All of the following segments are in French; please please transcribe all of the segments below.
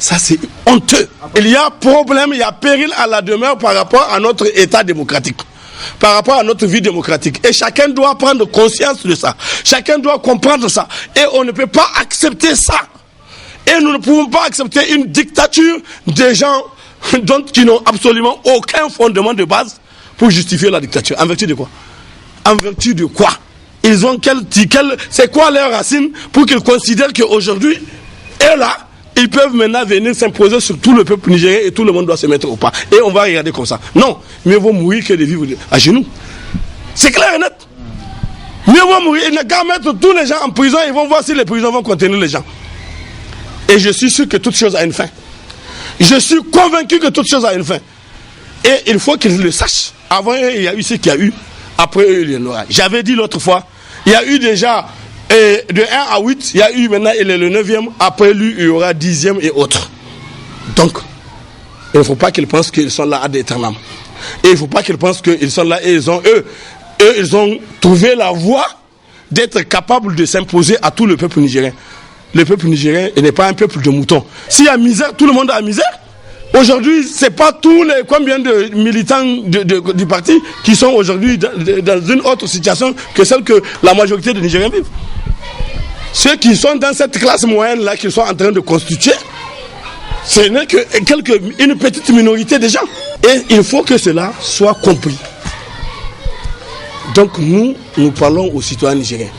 Ça, c'est honteux. Il y a problème, il y a péril à la demeure par rapport à notre état démocratique, par rapport à notre vie démocratique. Et chacun doit prendre conscience de ça. Chacun doit comprendre ça. Et on ne peut pas accepter ça. Et nous ne pouvons pas accepter une dictature des gens qui n'ont absolument aucun fondement de base pour justifier la dictature. En vertu de quoi? En vertu de quoi? Ils ont c'est quoi leur racine pour qu'ils considèrent qu'aujourd'hui, et là, ils peuvent maintenant venir s'imposer sur tout le peuple nigérien et tout le monde doit se mettre au pas. Et on va regarder comme ça. Non, mieux vaut mourir que de vivre à genoux. C'est clair et net. Mieux vaut mourir. Il n'a qu'à mettre tous les gens en prison, ils vont voir si les prisons vont contenir les gens. Et je suis sûr que toute chose a une fin. Je suis convaincu que toute chose a une fin. Et il faut qu'ils le sachent. Avant eux, il y a eu ce qu'il y a eu. Après eux, il y en aura. J'avais dit l'autre fois, il y a eu déjà de 1 à 8, il y a eu maintenant, il est le 9e. Après lui, il y aura 10e et autres. Donc, il ne faut pas qu'ils pensent qu'ils sont là à d'éternel. Et il ne faut pas qu'ils pensent qu'ils sont là et ils ont trouvé la voie d'être capables de s'imposer à tout le peuple nigérien. Le peuple nigérien n'est pas un peuple de moutons. S'il y a misère, tout le monde a misère. Aujourd'hui, ce n'est pas tous les combien de militants du parti qui sont aujourd'hui dans une autre situation que celle que la majorité des Nigériens vivent. Ceux qui sont dans cette classe moyenne-là, qu'ils sont en train de constituer, ce n'est qu'une petite minorité de gens. Et il faut que cela soit compris. Donc nous parlons aux citoyens nigériens.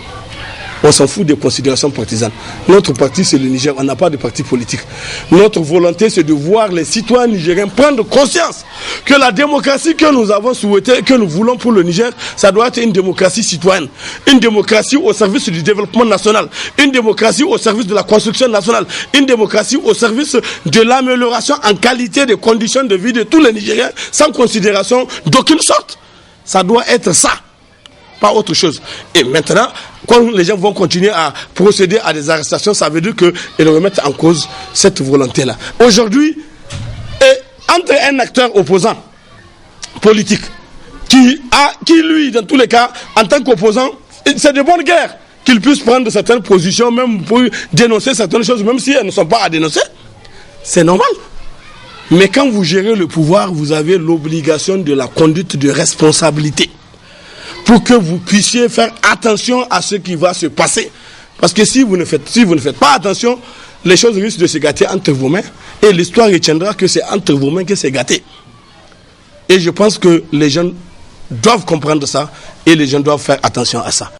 On s'en fout des considérations partisanes. Notre parti, c'est le Niger. On n'a pas de parti politique. Notre volonté, c'est de voir les citoyens nigériens prendre conscience que la démocratie que nous avons souhaitée, que nous voulons pour le Niger, ça doit être une démocratie citoyenne. Une démocratie au service du développement national. Une démocratie au service de la construction nationale. Une démocratie au service de l'amélioration en qualité des conditions de vie de tous les Nigériens, sans considération d'aucune sorte. Ça doit être ça. Pas autre chose. Et maintenant, quand les gens vont continuer à procéder à des arrestations, ça veut dire qu'ils remettent en cause cette volonté-là. Aujourd'hui, entre un acteur opposant politique, qui lui, dans tous les cas, en tant qu'opposant, c'est de bonne guerre qu'il puisse prendre certaines positions, même pour dénoncer certaines choses, même si elles ne sont pas à dénoncer. C'est normal. Mais quand vous gérez le pouvoir, vous avez l'obligation de la conduite de responsabilité, pour que vous puissiez faire attention à ce qui va se passer. Parce que si vous ne faites pas attention, les choses risquent de se gâter entre vos mains, et l'histoire retiendra que c'est entre vos mains que c'est gâté. Et je pense que les gens doivent comprendre ça, et les gens doivent faire attention à ça.